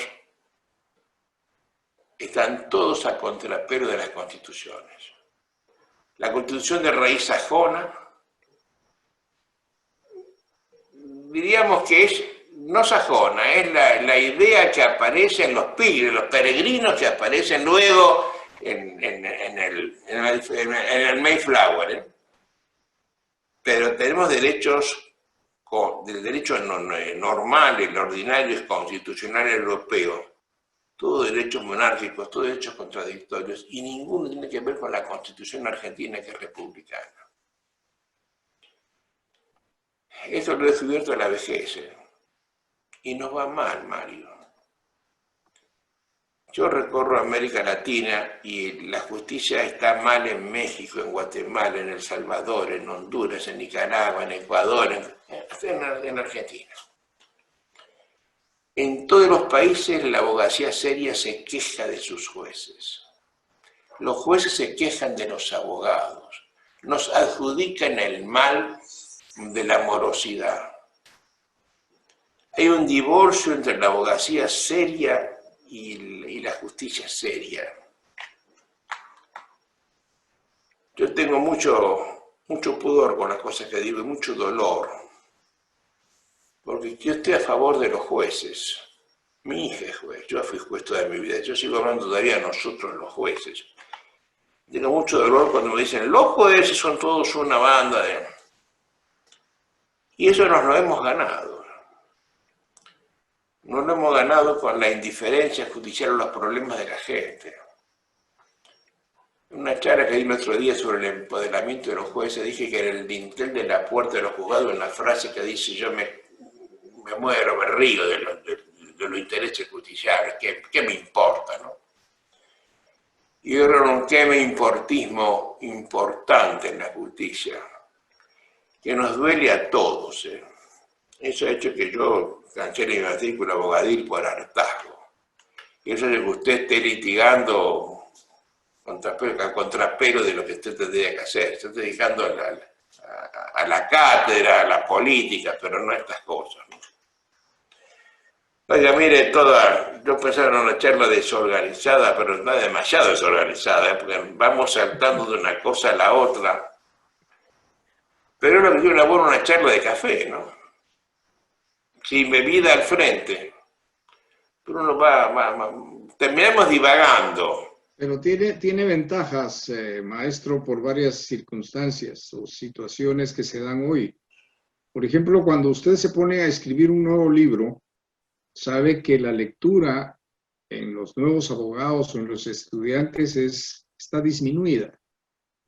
están todos a contrapelo de las constituciones. La constitución de raíz sajona, diríamos que es no sajona, es la idea que aparece en los pigres, los peregrinos que aparecen luego en el Mayflower, ¿eh? Pero tenemos derechos, del derecho normal, el ordinario, el constitucional europeo, todos derechos monárquicos, todos derechos contradictorios, y ninguno tiene que ver con la Constitución argentina, que es republicana. Esto lo he descubierto a la vejez, y nos va mal, Mario. Yo recorro América Latina y la justicia está mal en México, en Guatemala, en El Salvador, en Honduras, en Nicaragua, en Ecuador, hasta en Argentina. En todos los países la abogacía seria se queja de sus jueces. Los jueces se quejan de los abogados. Nos adjudican el mal de la morosidad. Hay un divorcio entre la abogacía seria y la justicia seria. Yo tengo mucho pudor con las cosas que digo y mucho dolor, porque yo estoy a favor de los jueces. Mi hija es juez, yo fui juez toda mi vida, yo sigo hablando todavía de nosotros los jueces. Tengo mucho dolor cuando me dicen, los jueces son todos una banda de... Y eso nos lo hemos ganado. Nos lo hemos ganado con la indiferencia judicial a los problemas de la gente. En una charla que di el otro día sobre el empoderamiento de los jueces, dije que en el dintel de la puerta de los juzgados, una frase que dice, yo me muero, me río de los intereses judiciales, ¿qué me importa, no? Y yo creo un queme importismo importante en la justicia, que nos duele a todos, ¿eh? Eso ha hecho que yo cancele mi matrícula abogadil por hartazgo. Y eso es que usted esté litigando a contrapelo de lo que usted tendría que hacer. Se está dedicando a la cátedra, a la política, pero no a estas cosas, ¿no? Oiga, mire, yo pensaba en una charla desorganizada, pero no demasiado desorganizada, ¿eh? Porque vamos saltando de una cosa a la otra. Pero es lo que tiene una charla de café, ¿no? Sin bebida al frente. Pero uno terminamos divagando. Pero tiene ventajas, maestro, por varias circunstancias o situaciones que se dan hoy. Por ejemplo, cuando usted se pone a escribir un nuevo libro, sabe que la lectura en los nuevos abogados o en los estudiantes está disminuida.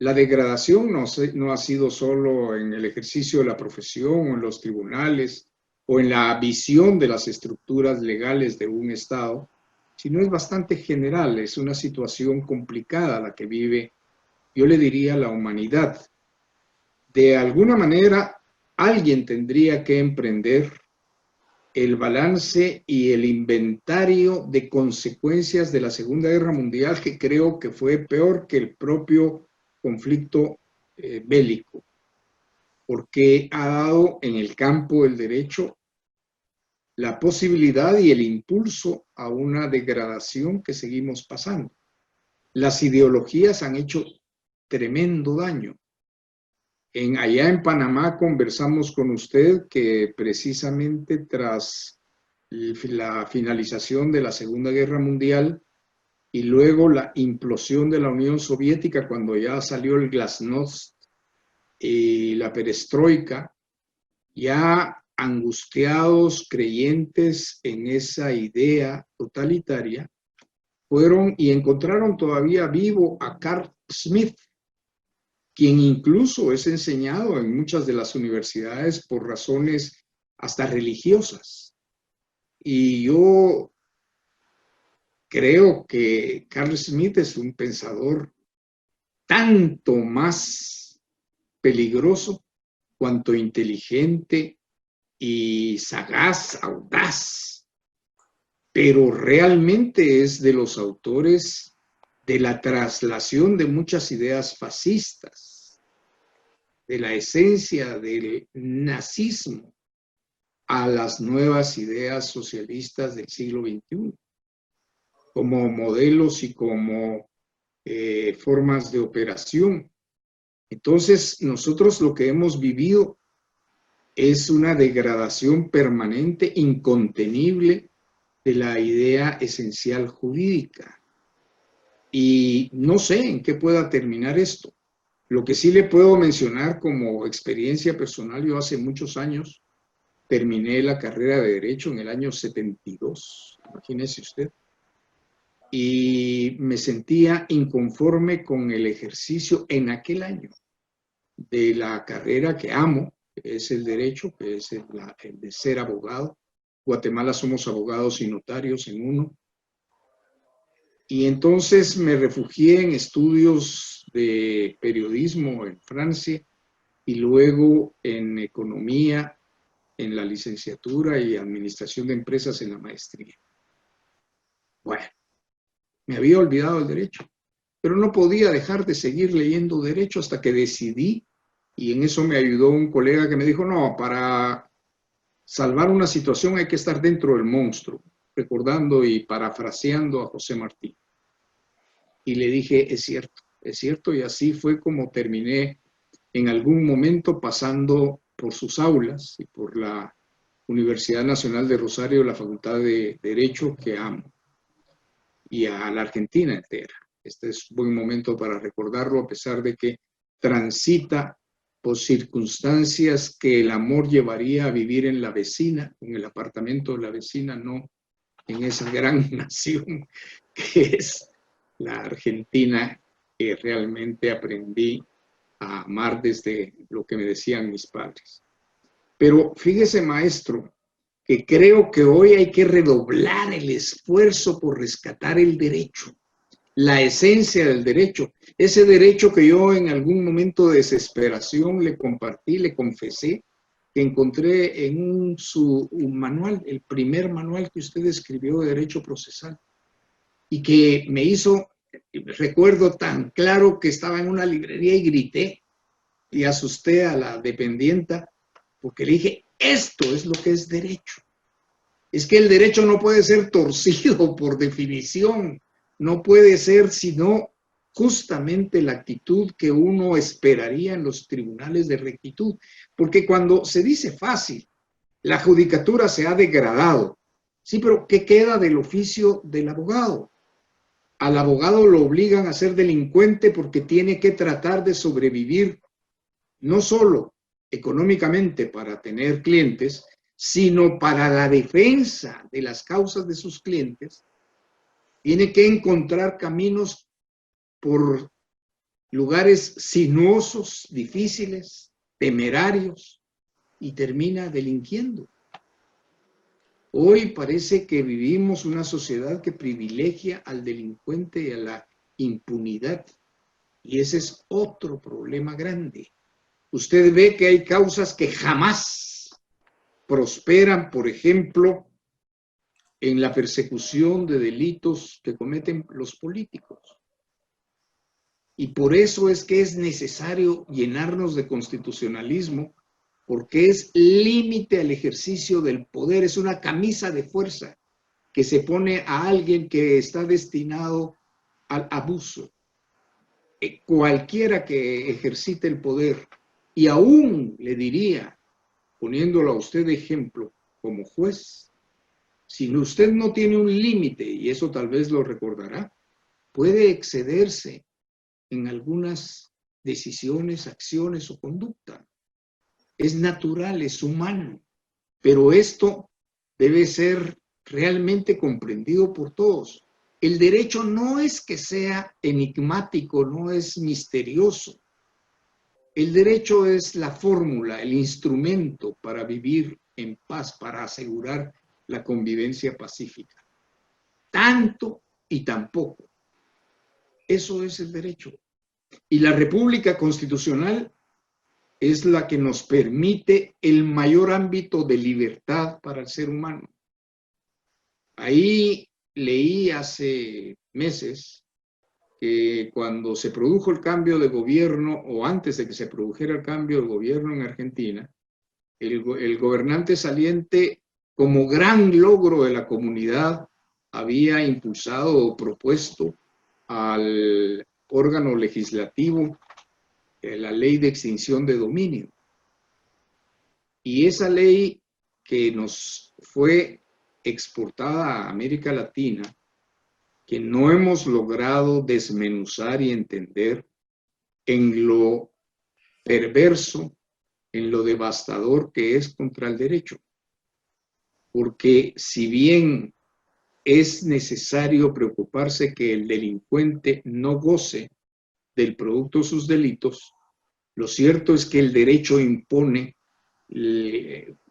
La degradación no ha sido solo en el ejercicio de la profesión o en los tribunales o en la visión de las estructuras legales de un Estado, sino es bastante general, es una situación complicada la que vive, yo le diría, la humanidad. De alguna manera, alguien tendría que emprender el balance y el inventario de consecuencias de la Segunda Guerra Mundial, que creo que fue peor que el propio conflicto bélico, porque ha dado en el campo del derecho la posibilidad y el impulso a una degradación que seguimos pasando. Las ideologías han hecho tremendo daño. Allá en Panamá conversamos con usted que precisamente tras la finalización de la Segunda Guerra Mundial y luego la implosión de la Unión Soviética, cuando ya salió el glasnost y la perestroika, ya angustiados, creyentes en esa idea totalitaria, fueron y encontraron todavía vivo a Carl Smith, quien incluso es enseñado en muchas de las universidades por razones hasta religiosas. Y yo creo que Carl Smith es un pensador tanto más peligroso cuanto inteligente y sagaz, audaz, pero realmente es de los autores de la traslación de muchas ideas fascistas, de la esencia del nazismo a las nuevas ideas socialistas del siglo XXI, como modelos y como formas de operación. Entonces, nosotros lo que hemos vivido es una degradación permanente, incontenible, de la idea esencial jurídica. Y no sé en qué pueda terminar esto. Lo que sí le puedo mencionar como experiencia personal, yo hace muchos años terminé la carrera de Derecho en el año 72, imagínese usted, y me sentía inconforme con el ejercicio en aquel año de la carrera que amo, que es el Derecho, que es el de ser abogado. Guatemala somos abogados y notarios en uno. Y entonces me refugié en estudios de periodismo en Francia y luego en economía en la licenciatura y administración de empresas en la maestría. Bueno, me había olvidado el derecho, pero no podía dejar de seguir leyendo derecho hasta que decidí, y en eso me ayudó un colega que me dijo, no, para salvar una situación hay que estar dentro del monstruo, recordando y parafraseando a José Martí. Y le dije, es cierto, y así fue como terminé en algún momento pasando por sus aulas y por la Universidad Nacional de Rosario, la Facultad de Derecho que amo, y a la Argentina entera. Este es un buen momento para recordarlo, a pesar de que transita por circunstancias que el amor llevaría a vivir en la vecina, en el apartamento de la vecina, no en esa gran nación que es la Argentina, que realmente aprendí a amar desde lo que me decían mis padres. Pero fíjese, maestro, que creo que hoy hay que redoblar el esfuerzo por rescatar el derecho, la esencia del derecho, ese derecho que yo en algún momento de desesperación le compartí, le confesé, que encontré en un manual, el primer manual que usted escribió de derecho procesal, y que me hizo, recuerdo tan claro que estaba en una librería y grité y asusté a la dependienta porque le dije, esto es lo que es derecho. Es que el derecho no puede ser torcido por definición, no puede ser sino justamente la actitud que uno esperaría en los tribunales de rectitud, porque cuando se dice fácil, la judicatura se ha degradado, sí, pero ¿qué queda del oficio del abogado? Al abogado lo obligan a ser delincuente porque tiene que tratar de sobrevivir, no solo económicamente para tener clientes, sino para la defensa de las causas de sus clientes. Tiene que encontrar caminos por lugares sinuosos, difíciles, temerarios, y termina delinquiendo. Hoy parece que vivimos una sociedad que privilegia al delincuente y a la impunidad. Y ese es otro problema grande. Usted ve que hay causas que jamás prosperan, por ejemplo, en la persecución de delitos que cometen los políticos. Y por eso es que es necesario llenarnos de constitucionalismo, porque es límite al ejercicio del poder, es una camisa de fuerza que se pone a alguien que está destinado al abuso. Cualquiera que ejercite el poder, y aún le diría, poniéndolo a usted de ejemplo como juez, si usted no tiene un límite, y eso tal vez lo recordará, puede excederse en algunas decisiones, acciones o conducta. Es natural, es humano, pero esto debe ser realmente comprendido por todos. El derecho no es que sea enigmático, no es misterioso. El derecho es la fórmula, el instrumento para vivir en paz, para asegurar la convivencia pacífica. Tanto y tan poco. Eso es el derecho. Y la República Constitucional es la que nos permite el mayor ámbito de libertad para el ser humano. Ahí leí hace meses que cuando se produjo el cambio de gobierno, o antes de que se produjera el cambio de gobierno en Argentina, el gobernante saliente, como gran logro de la comunidad, había impulsado o propuesto al órgano legislativo la ley de extinción de dominio. Y esa ley que nos fue exportada a América Latina, que no hemos logrado desmenuzar y entender en lo perverso, en lo devastador que es contra el derecho. Porque si bien es necesario preocuparse que el delincuente no goce del producto de sus delitos, lo cierto es que el derecho impone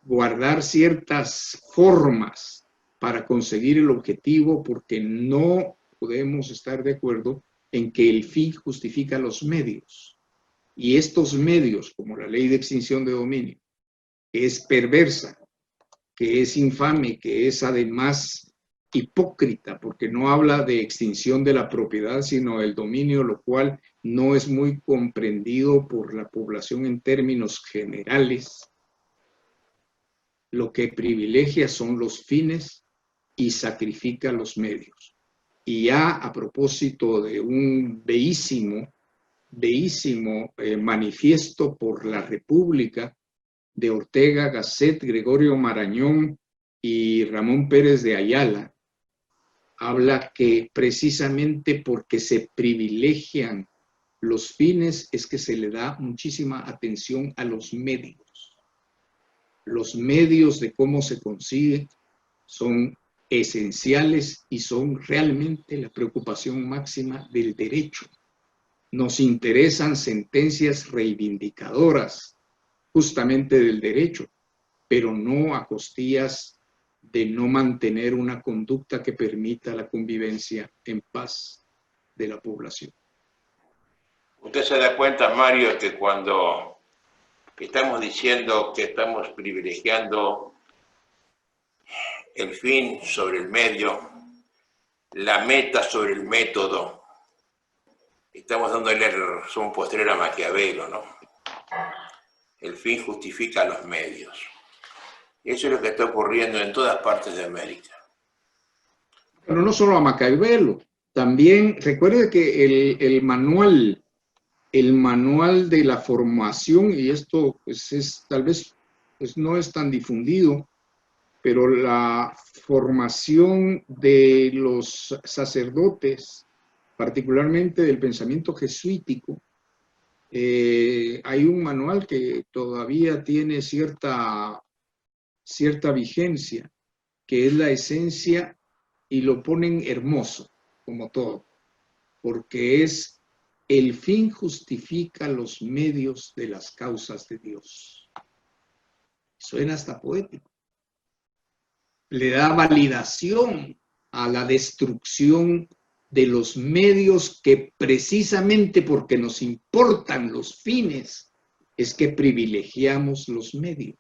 guardar ciertas formas para conseguir el objetivo, porque no podemos estar de acuerdo en que el fin justifica los medios. Y estos medios, como la ley de extinción de dominio, que es perversa, que es infame, que es además hipócrita, porque no habla de extinción de la propiedad, sino del dominio, lo cual no es muy comprendido por la población en términos generales. Lo que privilegia son los fines y sacrifica los medios. Y ya a propósito de un bellísimo manifiesto por la República de Ortega Gasset, Gregorio Marañón y Ramón Pérez de Ayala, habla que precisamente porque se privilegian los fines es que se le da muchísima atención a los medios. Los medios de cómo se consigue son esenciales y son realmente la preocupación máxima del derecho. Nos interesan sentencias reivindicadoras justamente del derecho, pero no a costillas de no mantener una conducta que permita la convivencia en paz de la población. Usted se da cuenta, Mario, que cuando estamos diciendo que estamos privilegiando el fin sobre el medio, la meta sobre el método, estamos dándole razón postrera a Maquiavelo, ¿no? El fin justifica los medios. Eso es lo que está ocurriendo en todas partes de América. Pero no solo a Maquiavelo, también recuerde que el manual de la formación, y esto pues tal vez pues no es tan difundido, pero la formación de los sacerdotes, particularmente del pensamiento jesuítico, hay un manual que todavía tiene cierta vigencia, que es la esencia, y lo ponen hermoso, como todo, porque es: el fin justifica los medios de las causas de Dios. Suena hasta poético. le da validación a la destrucción de los medios que precisamente porque nos importan los fines es que privilegiamos los medios.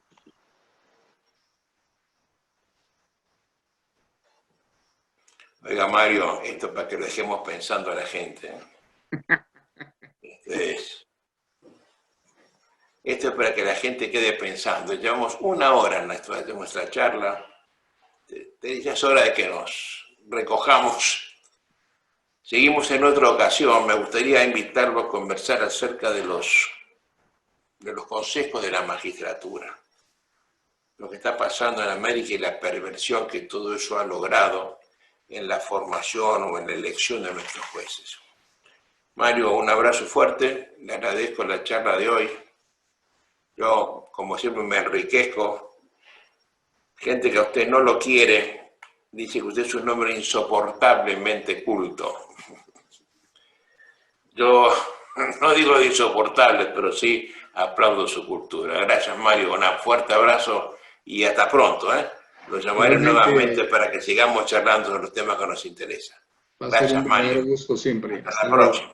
Oiga, Mario, esto para que lo dejemos pensando a la gente. Esto es para que la gente quede pensando. Llevamos 1 hora en nuestra charla. Ya es hora de que nos recojamos. Seguimos en otra ocasión. Me gustaría invitarlo a conversar acerca de los consejos de la magistratura. Lo que está pasando en América y la perversión que todo eso ha logrado en la formación o en la elección de nuestros jueces. Mario, un abrazo fuerte. Le agradezco la charla de hoy. Yo, como siempre, me enriquezco. Gente que a usted no lo quiere, dice que usted es un hombre insoportablemente culto. Yo no digo de insoportable, pero sí aplaudo su cultura. Gracias, Mario. Un fuerte abrazo y hasta pronto. Lo llamaré nuevamente para que sigamos charlando sobre los temas que nos interesan. Va a ser un verdadero gusto siempre. Hasta la próxima.